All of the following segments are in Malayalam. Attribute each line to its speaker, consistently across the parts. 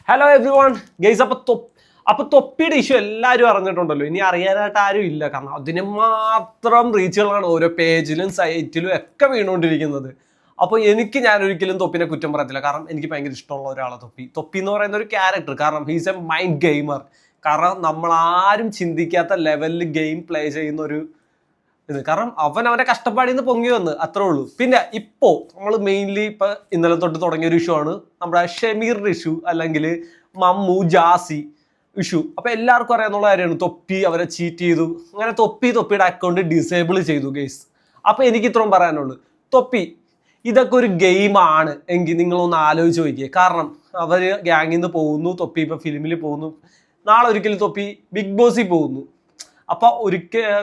Speaker 1: Hello every one guys. അപ്പൊ തൊപ്പിയുടെ ഇഷ്യൂ എല്ലാവരും അറിഞ്ഞിട്ടുണ്ടല്ലോ. ഇനി അറിയാനായിട്ട് ആരും ഇല്ല, കാരണം അതിന് മാത്രം റീച്ചുകളാണ് ഓരോ പേജിലും സൈറ്റിലും ഒക്കെ വീണുകൊണ്ടിരിക്കുന്നത്. അപ്പോൾ ഞാൻ ഒരിക്കലും തൊപ്പിനെ കുറ്റം പറയത്തില്ല, കാരണം എനിക്ക് ഭയങ്കര ഇഷ്ടമുള്ള ഒരാളാണ് തൊപ്പി എന്ന് പറയുന്ന ഒരു ക്യാരക്ടർ. കാരണം ഹീസ് എ മൈൻഡ് ഗെയിമർ. കാരണം നമ്മൾ ആരും ചിന്തിക്കാത്ത ലെവലിൽ ഗെയിം പ്ലേ ചെയ്യുന്ന ഒരു കാരണം അവന്റെ കഷ്ടപ്പാടിൽ നിന്ന് പൊങ്ങി വന്ന് അത്രേ ഉള്ളൂ. പിന്നെ ഇപ്പോ നമ്മൾ മെയിൻലി ഇപ്പൊ ഇന്നലെ തൊട്ട് തുടങ്ങിയ ഒരു ഇഷ്യൂ ആണ് നമ്മുടെ ഷമീറിന്റെ ഇഷ്യൂ, അല്ലെങ്കിൽ മമ്മു ജാസി ഇഷ്യൂ. അപ്പൊ എല്ലാവർക്കും അറിയാന്നുള്ള കാര്യമാണ്, തൊപ്പി അവരെ ചീറ്റ് ചെയ്തു. അങ്ങനെ തൊപ്പിയുടെ അക്കൗണ്ട് ഡിസേബിൾ ചെയ്തു ഗെയ്സ്. അപ്പൊ എനിക്ക് ഇത്രയും പറയാനുള്ളൂ, ഇതൊക്കെ ഒരു ഗെയിമാണ് എങ്കിൽ നിങ്ങളൊന്ന് ആലോചിച്ച് നോക്കിയേ. കാരണം അവര് ഗ്യാങ്ങിൽ നിന്ന് പോകുന്നു, തൊപ്പി ഇപ്പൊ ഫിലിമിൽ പോകുന്നു, നാളെ ഒരിക്കലും തൊപ്പി ബിഗ് ബോസിൽ പോകുന്നു. അപ്പൊ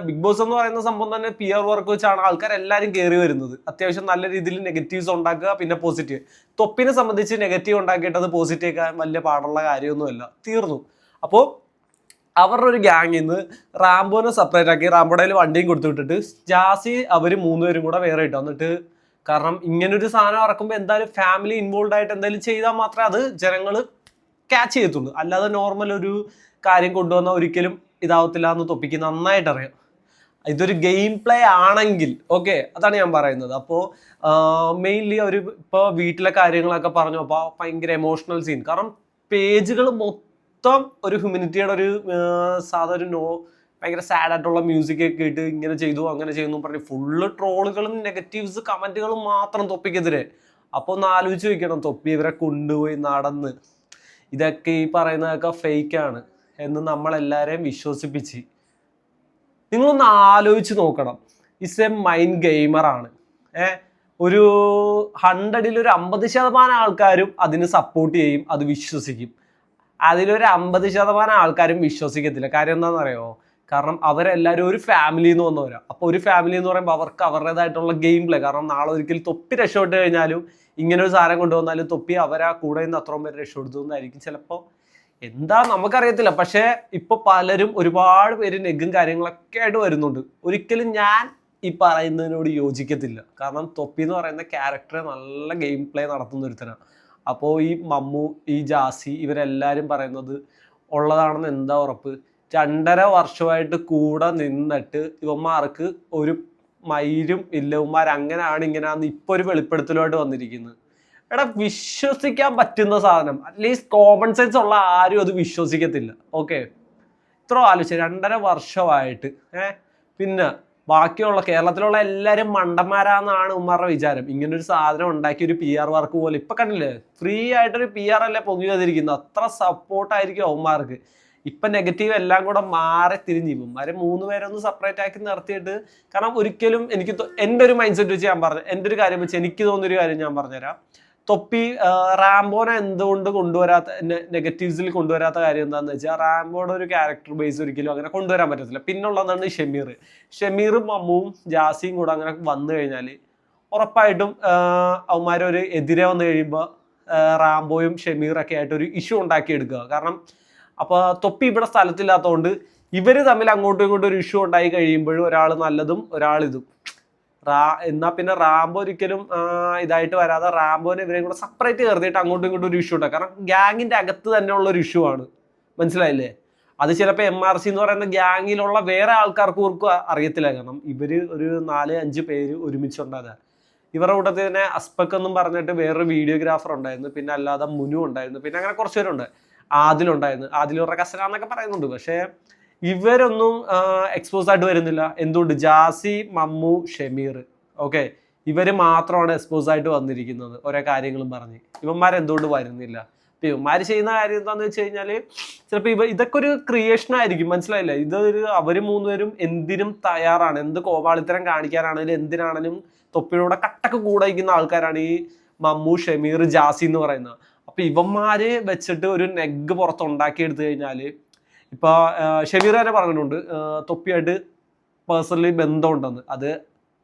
Speaker 1: ബിഗ് ബോസ് എന്ന് പറയുന്ന സംഭവം തന്നെ പിയർ വർക്ക് വെച്ചാണ് ആൾക്കാർ എല്ലാവരും കയറി വരുന്നത്. അത്യാവശ്യം നല്ല രീതിയിൽ നെഗറ്റീവ്സ് ഉണ്ടാക്കുക, പിന്നെ പോസിറ്റീവ്. തൊപ്പിനെ സംബന്ധിച്ച് നെഗറ്റീവ് ഉണ്ടാക്കിയിട്ടത് പോസിറ്റീവ് ആക്കാൻ വലിയ പാടുള്ള കാര്യമൊന്നുമല്ല, തീർന്നു. അപ്പോൾ അവരുടെ ഒരു ഗ്യാങ്ങിൽ നിന്ന് റാംബോനെ സെപ്പറേറ്റ് ആക്കി, റാംബോയുടെ വണ്ടിയും കൊടുത്തു വിട്ടിട്ട് ജാസി അവർ മൂന്നുപേരും കൂടെ വേറെ ഇട്ടു. എന്നിട്ട് കാരണം ഇങ്ങനൊരു സാധനം ഇറക്കുമ്പോൾ എന്തായാലും ഫാമിലി ഇൻവോൾവ് ആയിട്ട് എന്തായാലും ചെയ്താൽ മാത്രമേ അത് ജനങ്ങൾ ക്യാച്ച് ചെയ്യത്തുള്ളൂ. അല്ലാതെ നോർമൽ ഒരു കാര്യം കൊണ്ടുവന്നാൽ ഒരിക്കലും ഇതാവത്തില്ല എന്ന് തൊപ്പിക്ക് നന്നായിട്ട് അറിയാം. ഇതൊരു ഗെയിം പ്ലേ ആണെങ്കിൽ ഓക്കെ, അതാണ് ഞാൻ പറയുന്നത്. അപ്പോൾ മെയിൻലി അവർ ഇപ്പോൾ വീട്ടിലെ കാര്യങ്ങളൊക്കെ പറഞ്ഞു. അപ്പോൾ ഭയങ്കര എമോഷണൽ സീൻ, കാരണം പേജുകൾ മൊത്തം ഒരു ഹ്യൂമിനിറ്റിയുടെ ഒരു സാധാരണ ഭയങ്കര സാഡ് ആയിട്ടുള്ള മ്യൂസിക് ഒക്കെ ഇട്ട് ഇങ്ങനെ ചെയ്തു അങ്ങനെ ചെയ്യുന്നു പറഞ്ഞ് ഫുള്ള് ട്രോളുകളും നെഗറ്റീവ്സ് കമന്റുകളും മാത്രം തൊപ്പിക്കെതിരെ. അപ്പോൾ ഒന്ന് ആലോചിച്ച് വെക്കണം, തൊപ്പി ഇവരെ കൊണ്ടുപോയി നടന്ന് ഇതൊക്കെ ഈ പറയുന്നതൊക്കെ ഫേക്കാണ് എന്ന് നമ്മളെല്ലാവരെയും വിശ്വസിപ്പിച്ച്. നിങ്ങളൊന്ന് ആലോചിച്ച് നോക്കണം, ഇസ് എ മൈൻഡ് ഗെയിമറാണ്. ഒരു 100ൽ ഒരു 50% ആൾക്കാരും അതിന് സപ്പോർട്ട് ചെയ്യും, അത് വിശ്വസിക്കും. അതിലൊരു 50% ആൾക്കാരും വിശ്വസിക്കത്തില്ല. കാര്യം എന്താണെന്ന് അറിയാമോ? കാരണം അവരെല്ലാവരും ഒരു ഫാമിലിയിൽ നിന്ന് വന്നവരാ. അപ്പോൾ ഒരു ഫാമിലി എന്ന് പറയുമ്പോൾ അവർക്ക് അവരുടേതായിട്ടുള്ള ഗെയിം പ്ലേ. കാരണം നാളെ ഒരിക്കലും തൊപ്പി രക്ഷപ്പെട്ട് കഴിഞ്ഞാലും ഇങ്ങനെ ഒരു സാധനം കൊണ്ടുവന്നാലും തൊപ്പി അവരാ കൂടെ നിന്ന് അത്രയും പേര് രക്ഷപ്പെടുത്തുന്നതായിരിക്കും ചിലപ്പോൾ. എന്താ നമുക്കറിയത്തില്ല. പക്ഷേ ഇപ്പൊ പലരും ഒരുപാട് പേര് നെഗും കാര്യങ്ങളൊക്കെ ആയിട്ട് വരുന്നുണ്ട്. ഒരിക്കലും ഞാൻ ഈ പറയുന്നതിനോട് യോജിക്കത്തില്ല. കാരണം തൊപ്പി എന്ന് പറയുന്ന ക്യാരക്ടറെ നല്ല ഗെയിം പ്ലേ നടത്തുന്ന ഒരുത്തനാണ്. അപ്പോൾ ഈ മമ്മു, ഈ ജാസി, ഇവരെല്ലാവരും പറയുന്നത് ഉള്ളതാണെന്ന് എന്താ ഉറപ്പ്? 2.5 വർഷമായിട്ട് കൂടെ നിന്നിട്ട് ഇവന്മാർക്ക് ഒരു മൈരും ഇല്ല. ഇവന്മാർ അങ്ങനെയാണ് ഇങ്ങനെയാണെന്ന് ഇപ്പോൾ ഒരു വെളിപ്പെടുത്തലുമായിട്ട് വന്നിരിക്കുന്നത്. എടാ, വിശ്വസിക്കാൻ പറ്റുന്ന സാധനം അറ്റ്ലീസ്റ്റ് കോമൺ സെൻസ് ഉള്ള ആരും അത് വിശ്വസിക്കത്തില്ല. ഓക്കെ, ഇത്ര ആലോചിച്ച് 2.5 വർഷമായിട്ട് പിന്നെ ബാക്കിയുള്ള കേരളത്തിലുള്ള എല്ലാവരും മണ്ടന്മാരാന്നാണ് ഉമ്മാരുടെ വിചാരം. ഇങ്ങനൊരു സാധനം ഉണ്ടാക്കി ഒരു PR വർക്ക് പോലെ ഇപ്പൊ കണ്ടില്ലേ, ഫ്രീ ആയിട്ടൊരു PR അല്ലേ പൊങ്ങി വന്നിരിക്കുന്നത്. അത്ര സപ്പോർട്ടായിരിക്കും അവന്മാർക്ക്. ഇപ്പൊ നെഗറ്റീവ് എല്ലാം കൂടെ മാറി തിരിഞ്ഞ് ഇവന്മാരെ 3 പേരൊന്ന് സെപ്പറേറ്റ് ആക്കി നിർത്തിയിട്ട്. കാരണം ഒരിക്കലും എനിക്ക് എൻ്റെ ഒരു മൈൻഡ് സെറ്റ് വെച്ച് ഞാൻ പറഞ്ഞു, എൻ്റെ ഒരു കാര്യം വെച്ച് എനിക്ക് തോന്നിയൊരു കാര്യം ഞാൻ പറഞ്ഞുതരാം. തൊപ്പി റാംബോനെ എന്തുകൊണ്ട് നെഗറ്റീവ്സിൽ കൊണ്ടുവരാത്ത കാര്യം എന്താണെന്ന് വെച്ചാൽ, റാംബോയുടെ ഒരു ക്യാരക്ടർ ബേസ് ഒരിക്കലും അങ്ങനെ കൊണ്ടുവരാൻ പറ്റത്തില്ല. പിന്നുള്ളതാണ് ഷമീറും മമ്മുവും ജാസിയും കൂടെ അങ്ങനെ വന്നു കഴിഞ്ഞാൽ ഉറപ്പായിട്ടും അവന്മാരൊരു എതിരെ വന്നു കഴിയുമ്പോൾ റാംബോയും ഷമീറൊക്കെ ആയിട്ട് ഒരു ഇഷ്യൂ ഉണ്ടാക്കിയെടുക്കുക. കാരണം അപ്പോൾ തൊപ്പി ഇവിടെ സ്ഥലത്തില്ലാത്തതുകൊണ്ട് ഇവർ തമ്മിൽ അങ്ങോട്ടും ഇങ്ങോട്ടും ഒരു ഇഷ്യൂ ഉണ്ടായി കഴിയുമ്പോഴും ഒരാൾ നല്ലതും ഒരാൾ ഇതും. എന്നാ പിന്നെ റാംബോ ഒരിക്കലും ഇതായിട്ട് വരാതെ റാംബോനെ ഇവരെയും കൂടെ സെപ്പറേറ്റ് കയറിയിട്ട് അങ്ങോട്ടും ഇങ്ങോട്ടും ഒരു ഇഷ്യൂ ഉണ്ടാകും. കാരണം ഗ്യാങ്ങിന്റെ അകത്ത് തന്നെയുള്ള ഒരു ഇഷ്യൂ ആണ്, മനസ്സിലായില്ലേ? അത് ചിലപ്പോൾ MRC എന്ന് പറയുന്ന ഗ്യാങ്ങിലുള്ള വേറെ ആൾക്കാർക്ക് അറിയത്തില്ല. കാരണം ഇവര് ഒരു 4-5 പേര് ഒരുമിച്ചുണ്ടാകുക. ഇവരുടെ കൂട്ടത്തിൽ തന്നെ അസ്പക് എന്നും പറഞ്ഞിട്ട് വേറൊരു വീഡിയോഗ്രാഫർ ഉണ്ടായിരുന്നു, പിന്നെ അല്ലാതെ മുനു ഉണ്ടായിരുന്നു, പിന്നെ അങ്ങനെ കുറച്ച് പേരുണ്ട്. ആദിലുണ്ടായിരുന്നു, ആദിലൂടെ കസനാന്നൊക്കെ പറയുന്നുണ്ട്. പക്ഷേ ഇവരൊന്നും എക്സ്പോസ് ആയിട്ട് വരുന്നില്ല. എന്തുകൊണ്ട്? ജാസി, മമ്മു, ഷമീർ, ഓക്കെ, ഇവര് മാത്രമാണ് എക്സ്പോസ് ആയിട്ട് വന്നിരിക്കുന്നത് ഓരോ കാര്യങ്ങളും പറഞ്ഞ്. ഇവന്മാരെന്തുകൊണ്ട് വരുന്നില്ല? ഇപ്പം ഇവന്മാർ ചെയ്യുന്ന കാര്യം എന്താണെന്ന് വെച്ച് കഴിഞ്ഞാൽ ചിലപ്പോൾ ഇതൊക്കെ ഒരു ക്രിയേഷൻ ആയിരിക്കും, മനസ്സിലായില്ല? അവർ 3 പേരും എന്തിനും തയ്യാറാണ്. എന്ത് കോപാളിത്തരം കാണിക്കാനാണെങ്കിലും എന്തിനാണെങ്കിലും തൊപ്പിയുടെ കട്ടക്ക് കൂടെ ഇരിക്കുന്ന ആൾക്കാരാണ് ഈ മമ്മു, ഷമീർ, ജാസി എന്ന് പറയുന്നത്. അപ്പൊ ഇവന്മാര് വെച്ചിട്ട് ഒരു നെഗ് പുറത്തുണ്ടാക്കി എടുത്തു കഴിഞ്ഞാല്, ഇപ്പൊ ഷമീർ തന്നെ പറഞ്ഞിട്ടുണ്ട് തൊപ്പിയായിട്ട് പേഴ്സണലി ബന്ധമുണ്ടെന്ന്. അത്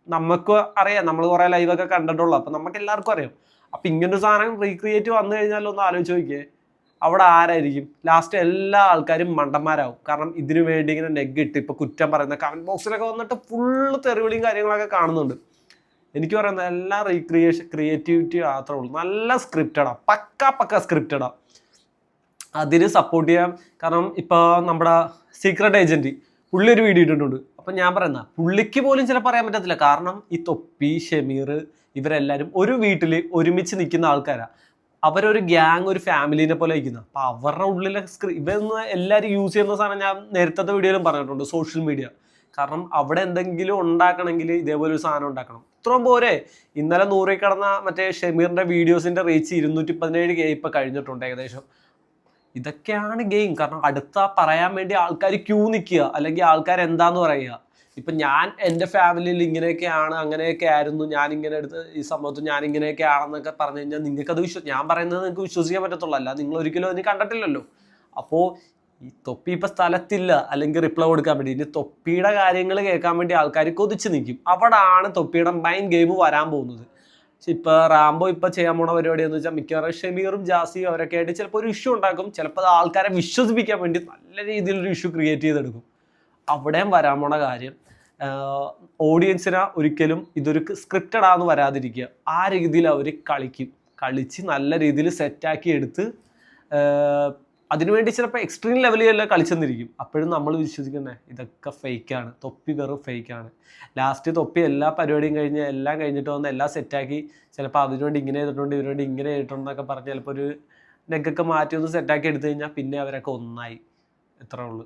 Speaker 1: നമുക്ക് അറിയാം, നമ്മൾ കുറെ ലൈവൊക്കെ കണ്ടിട്ടുള്ളൂ. അപ്പൊ നമുക്ക് എല്ലാവർക്കും അറിയാം. അപ്പൊ ഇങ്ങനൊരു സാധനം റീക്രിയേറ്റ് വന്നു കഴിഞ്ഞാൽ ഒന്ന് ആലോചിച്ച് നോക്കിയേ, അവിടെ ആരായിരിക്കും ലാസ്റ്റ്? എല്ലാ ആൾക്കാരും മണ്ടന്മാരാവും. കാരണം ഇതിനു വേണ്ടി ഇങ്ങനെ നെഗ് ഇട്ട് ഇപ്പൊ കുറ്റം പറയുന്ന കമന്റ് ബോക്സിലൊക്കെ വന്നിട്ട് ഫുള്ള് തെറിവിളിയും കാര്യങ്ങളൊക്കെ കാണുന്നുണ്ട്. എനിക്ക് പറയുന്നത് എല്ലാം ക്രിയേറ്റിവിറ്റി മാത്രമേ ഉള്ളൂ. നല്ല സ്ക്രിപ്റ്റഡാ, പക്ക സ്ക്രിപ്റ്റഡാ. അതിന് സപ്പോർട്ട് ചെയ്യാം. കാരണം ഇപ്പോൾ നമ്മുടെ സീക്രട്ട് ഏജൻറ്റ് പുള്ളി ഒരു വീഡിയോ ഇട്ടിട്ടുണ്ട്. അപ്പം ഞാൻ പറയുന്ന പുള്ളിക്ക് പോലും ചിലപ്പോൾ പറയാൻ പറ്റത്തില്ല. കാരണം ഈ തൊപ്പി, ഷമീർ ഇവരെല്ലാവരും ഒരു വീട്ടിൽ ഒരുമിച്ച് നിൽക്കുന്ന ആൾക്കാരാണ്. അവരൊരു ഗ്യാങ്, ഒരു ഫാമിലിനെ പോലെ ഇരിക്കുന്നത്. അപ്പം അവരുടെ ഉള്ളിലെ ഇവന്ന് എല്ലാവരും യൂസ് ചെയ്യുന്ന സാധനം ഞാൻ നേരത്തെ വീഡിയോയിലും പറഞ്ഞിട്ടുണ്ട്, സോഷ്യൽ മീഡിയ. കാരണം അവിടെ എന്തെങ്കിലും ഉണ്ടാക്കണമെങ്കിൽ ഇതേപോലെ ഒരു സാധനം ഉണ്ടാക്കണം. ഇത്രയും പോരെ. ഇന്നലെ 100 കടന്ന മറ്റേ ഷമീറിൻ്റെ വീഡിയോസിൻ്റെ റീച്ച് 217K ഇപ്പം കഴിഞ്ഞിട്ടുണ്ട് ഏകദേശം. ഇതൊക്കെയാണ് ഗെയിം. കാരണം അടുത്ത പറയാൻ വേണ്ടി ആൾക്കാർ ക്യൂ നിൽക്കുക, അല്ലെങ്കിൽ ആൾക്കാർ എന്താന്ന് പറയുക. ഇപ്പം ഞാൻ എൻ്റെ ഫാമിലിയിൽ ഇങ്ങനെയൊക്കെയാണ്, അങ്ങനെയൊക്കെ ആയിരുന്നു, ഞാനിങ്ങനെ എടുത്ത് ഈ സംഭവത്തിൽ ഞാനിങ്ങനെയൊക്കെ ആണെന്നൊക്കെ പറഞ്ഞു കഴിഞ്ഞാൽ നിങ്ങൾക്കത് ഞാൻ പറയുന്നത് നിങ്ങൾക്ക് വിശ്വസിക്കാൻ പറ്റത്തുള്ളൂ. അല്ല, നിങ്ങൾ ഒരിക്കലും അതിന് കണ്ടിട്ടില്ലല്ലോ. അപ്പോൾ ഈ തൊപ്പി ഇപ്പം സ്ഥലത്തില്ല, അല്ലെങ്കിൽ റിപ്ലൈ കൊടുക്കാൻ വേണ്ടി. ഇനി തൊപ്പിയുടെ കാര്യങ്ങൾ കേൾക്കാൻ വേണ്ടി ആൾക്കാർ കൊതിച്ച് നിൽക്കും. അവിടാണ് തൊപ്പിയുടെ മൈൻ ഗെയിം വരാൻ പോകുന്നത്. ഇപ്പൊ റാംബോ ഇപ്പൊ ചെയ്യാൻ പോണ പരിപാടി എന്ന് വെച്ചാൽ മിക്കവാറും ഷമീറും ജാസിയും അവരൊക്കെ ആയിട്ട് ചിലപ്പോൾ ഒരു ഇഷ്യൂ ഉണ്ടാക്കും. ചിലപ്പോൾ അത് ആൾക്കാരെ വിശ്വസിപ്പിക്കാൻ വേണ്ടി നല്ല രീതിയിലൊരു ഇഷ്യൂ ക്രിയേറ്റ് ചെയ്തെടുക്കും. അവിടെയും വരാൻ പോണ കാര്യം ഓഡിയൻസിനെ ഒരിക്കലും ഇതൊരു സ്ക്രിപ്റ്റഡ് ആണെന്ന് വരാതിരിക്കുക. ആ രീതിയിൽ അവർ കളിച്ച് നല്ല രീതിയിൽ സെറ്റാക്കി എടുത്ത് അതിനുവേണ്ടി ചിലപ്പോൾ എക്സ്ട്രീം ലെവലിലെല്ലാം കളിച്ചെന്നിരിക്കും. അപ്പോഴും നമ്മൾ വിശ്വസിക്കണേ ഇതൊക്കെ ഫേക്കാണ്, തൊപ്പി വെറും ഫേക്കാണ്. ലാസ്റ്റ് തൊപ്പി എല്ലാ പരിപാടിയും കഴിഞ്ഞ് എല്ലാം കഴിഞ്ഞിട്ട് വന്ന് എല്ലാം സെറ്റാക്കി ചിലപ്പോൾ അതിനുവേണ്ടി ഇങ്ങനെ ചെയ്തിട്ടുണ്ട്, ഇതിനുവേണ്ടി ഇങ്ങനെ ചെയ്തിട്ടുണ്ടെന്നൊക്കെ പറഞ്ഞ് ചിലപ്പോൾ ഒരു നെഗൊക്കെ മാറ്റി ഒന്ന് സെറ്റാക്കി എടുത്തു കഴിഞ്ഞാൽ പിന്നെ അവരൊക്കെ ഒന്നായി. ഇത്രേ ഉള്ളൂ.